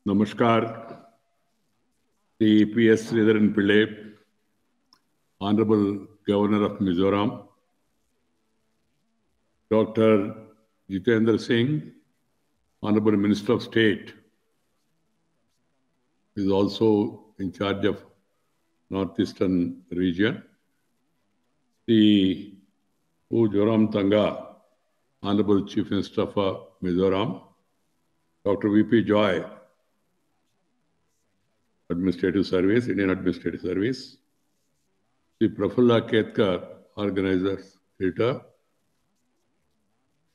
Namaskar, the P.S. Sridharan Pillai, Honorable Governor of Mizoram, Dr. Jitendra Singh, Honorable Minister of State, is also in charge of Northeastern region, the U Joram Tanga, Honorable Chief Minister of Mizoram, Dr. V.P. Joy, Administrative Service, Indian Administrative Service, the Prafulla Ketkar, Organizers, Editor,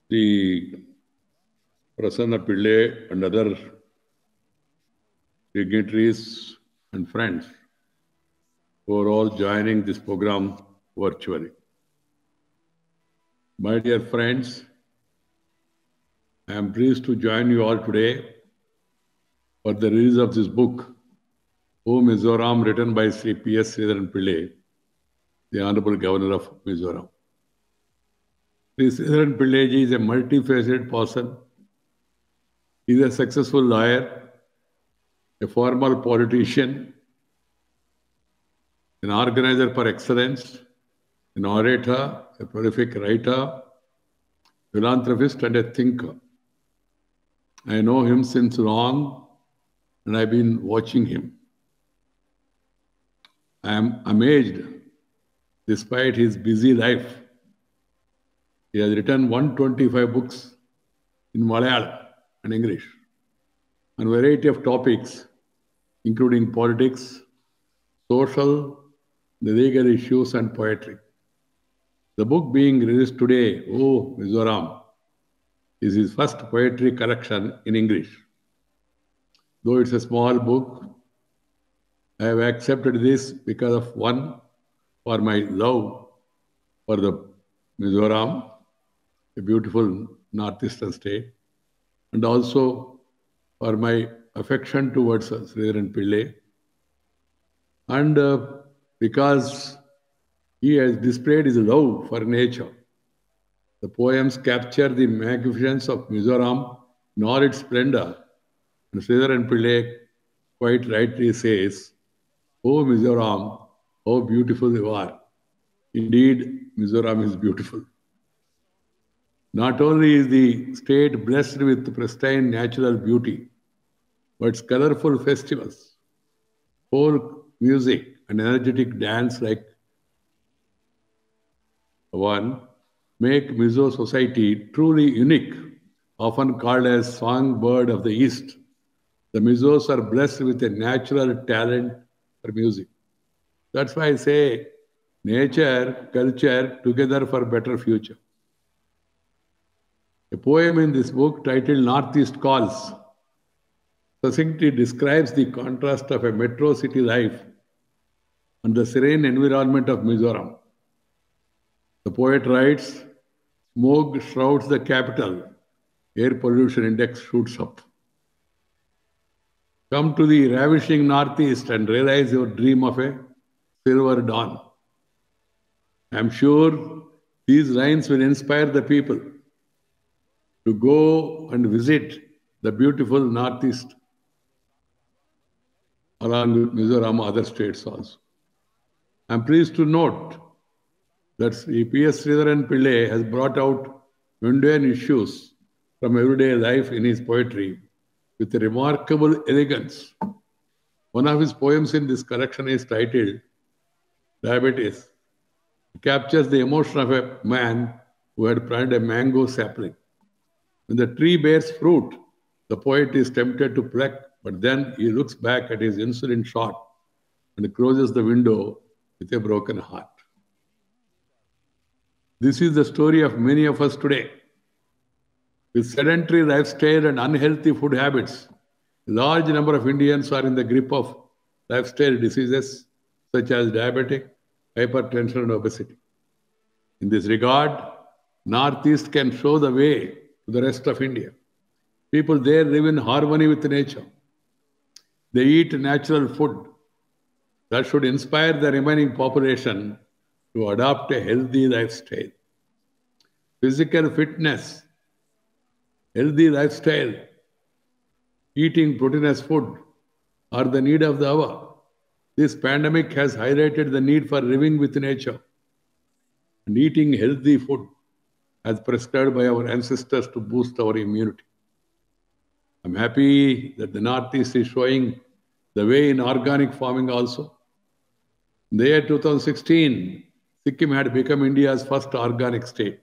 the Prasanna Pillai and other dignitaries and friends who are all joining this program virtually. My dear friends, I am pleased to join you all today for the release of this book, O Mizoram, written by Sri P.S. Sridharan Pillai, the Honorable Governor of Mizoram. Sri Sridharan Pillai ji is a multifaceted person. He is a successful lawyer, a former politician, an organizer par excellence, an orator, a prolific writer, philanthropist, and a thinker. I know him since long, and I've been watching him. I am amazed, despite his busy life. He has written 125 books in Malayalam and English on a variety of topics, including politics, social, the legal issues, and poetry. The book being released today, O Mizoram, is his first poetry collection in English. Though it's a small book, I have accepted this because of one, for my love for the Mizoram, a beautiful northeastern state, and also for my affection towards Sridharan Pillai, and because he has displayed his love for nature. The poems capture the magnificence of Mizoram in all its splendor, and Sridharan Pillai quite rightly says, "Oh Mizoram, how beautiful you are." Indeed, Mizoram is beautiful. Not only is the state blessed with pristine natural beauty, but its colorful festivals, folk music, and energetic dance like one make Mizo society truly unique, often called as songbird of the East. The Mizos are blessed with a natural talent for music. That's why I say nature, culture, together for better future. A poem in this book titled Northeast Calls succinctly describes the contrast of a metro city life and the serene environment of Mizoram. The poet writes, "Smoke shrouds the capital, air pollution index shoots up. Come to the ravishing Northeast and realize your dream of a silver dawn." I'm sure these lines will inspire the people to go and visit the beautiful Northeast along with Mizoram, other states also. I'm pleased to note that P.S. Sridharan Pillai has brought out mundane issues from everyday life in his poetry with a remarkable elegance. One of his poems in this collection is titled Diabetes. It captures the emotion of a man who had planted a mango sapling. When the tree bears fruit, the poet is tempted to pluck, but then he looks back at his insulin shot and closes the window with a broken heart. This is the story of many of us today. With sedentary lifestyle and unhealthy food habits, a large number of Indians are in the grip of lifestyle diseases such as diabetic, hypertension, and obesity. In this regard, Northeast can show the way to the rest of India. People there live in harmony with nature. They eat natural food. That should inspire the remaining population to adopt a healthy lifestyle. Physical fitness, healthy lifestyle eating proteinous food are the need of the hour. This pandemic has highlighted the need for living with nature and eating healthy food as prescribed by our ancestors to boost our immunity. I'm happy that the Northeast is showing the way in organic farming also. In the year 2016, Sikkim had become India's first organic state.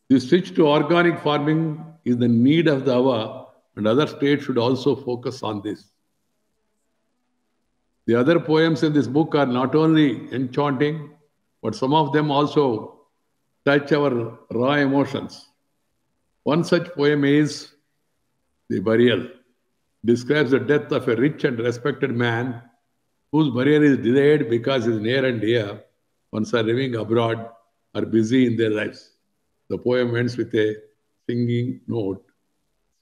The switch to organic farming is the need of the hour, and other states should also focus on this. The other poems in this book are not only enchanting, but some of them also touch our raw emotions. One such poem is The Burial. It describes the death of a rich and respected man whose burial is delayed because his near and dear ones are living abroad or busy in their lives. The poem ends with a singing note.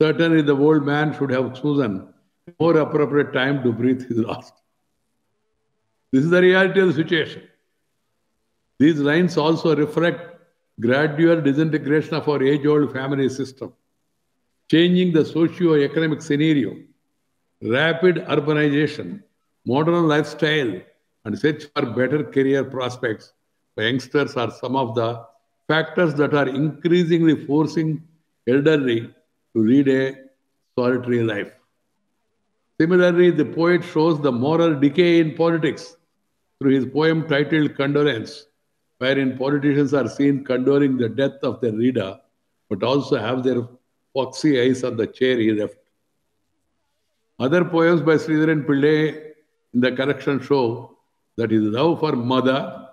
Certainly the old man should have chosen a more appropriate time to breathe his last. This is the reality of the situation. These lines also reflect gradual disintegration of our age-old family system, changing the socio-economic scenario, rapid urbanization, modern lifestyle, and search for better career prospects for youngsters are some of the factors that are increasingly forcing elderly to lead a solitary life. Similarly, the poet shows the moral decay in politics through his poem titled Condolence, wherein politicians are seen condoling the death of their leader, but also have their foxy eyes on the chair he left. Other poems by Sridharan Pillai in the collection show that his love for mother,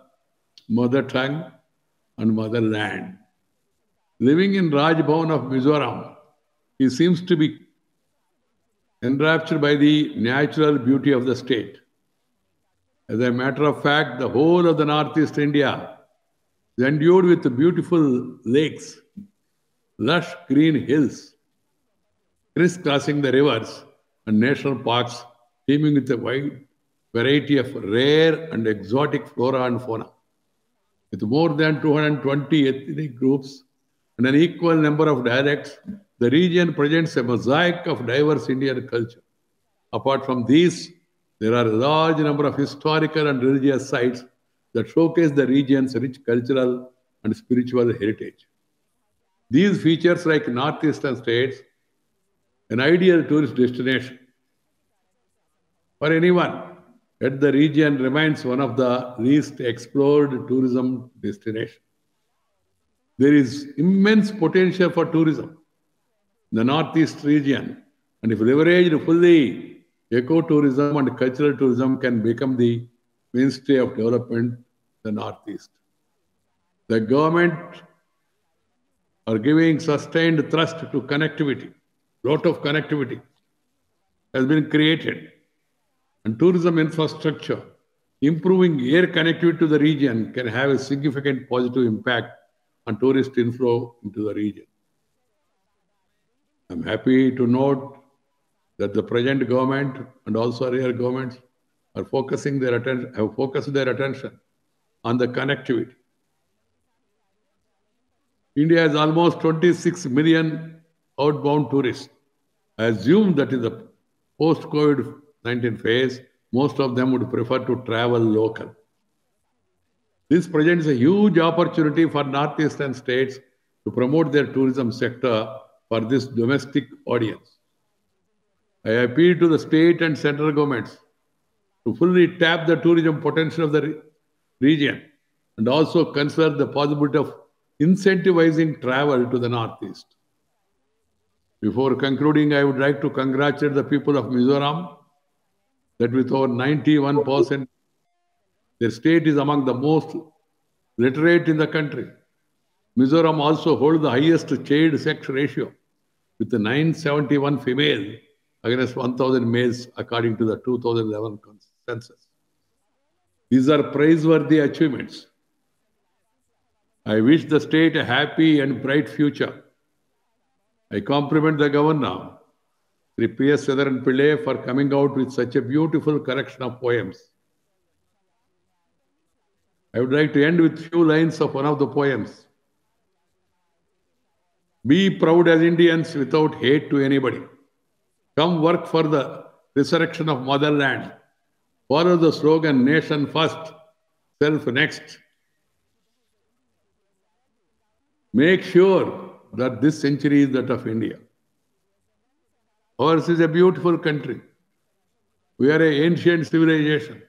mother tongue, and motherland. Living in Rajbhavan of Mizoram, he seems to be enraptured by the natural beauty of the state. As a matter of fact, the whole of the Northeast India is endued with beautiful lakes, lush green hills, crisscrossing the rivers, and national parks teeming with a wide variety of rare and exotic flora and fauna. With more than 220 ethnic groups and an equal number of dialects, the region presents a mosaic of diverse Indian culture. Apart from these, there are a large number of historical and religious sites that showcase the region's rich cultural and spiritual heritage. These features make northeastern states an ideal tourist destination for anyone, yet the region remains one of the least explored tourism destinations. There is immense potential for tourism in the Northeast region, and if leveraged fully, ecotourism and cultural tourism can become the mainstay of development in the Northeast. The government are giving sustained thrust to connectivity. A lot of connectivity has been created, and tourism infrastructure, improving air connectivity to the region can have a significant positive impact on tourist inflow into the region. I'm happy to note that the present government and also earlier governments are have focused their attention on the connectivity. India has almost 26 million outbound tourists. I assume that in the post-COVID-19 phase, most of them would prefer to travel local. This presents a huge opportunity for northeastern states to promote their tourism sector for this domestic audience. I appeal to the state and central governments to fully tap the tourism potential of the region and also consider the possibility of incentivizing travel to the Northeast. Before concluding, I would like to congratulate the people of Mizoram that with over 91%, their state is among the most literate in the country. Mizoram also holds the highest child sex ratio with the 971 female against 1,000 males according to the 2011 census. These are praiseworthy achievements. I wish the state a happy and bright future. I compliment the governor, Sri P.S. Sridharan Pillai, for coming out with such a beautiful collection of poems. I would like to end with a few lines of one of the poems. Be proud as Indians without hate to anybody. Come work for the resurrection of motherland. Follow the slogan, nation first, self next. Make sure that this century is that of India. Ours is a beautiful country. We are an ancient civilization.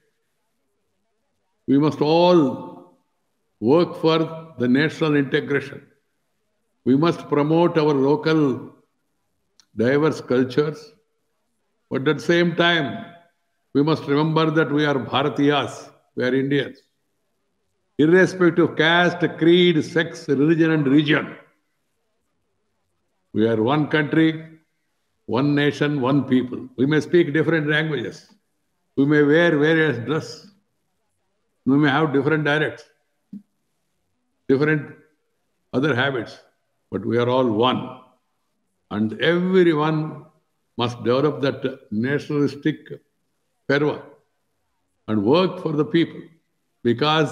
We must all work for the national integration. We must promote our local diverse cultures. But at the same time, we must remember that we are Bharatiyas, we are Indians. Irrespective of caste, creed, sex, religion, and region. We are one country, one nation, one people. We may speak different languages. We may wear various dress. We may have different dialects, different other habits, but we are all one. And everyone must develop that nationalistic fervor and work for the people, because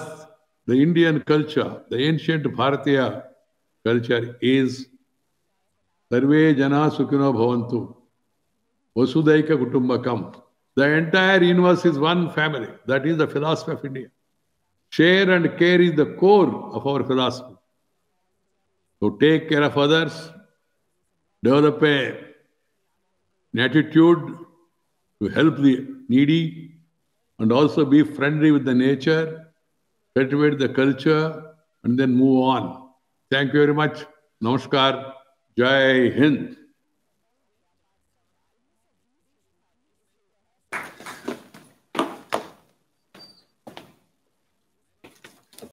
the Indian culture, the ancient Bharatiya culture is Sarve Jana Sukhino Bhavantu, Vasudaika Kutumbakam. The entire universe is one family. That is the philosophy of India. Share and care is the core of our philosophy. So take care of others, develop an attitude to help the needy, and also be friendly with the nature, cultivate the culture, and then move on. Thank you very much. Namaskar. Jai Hind.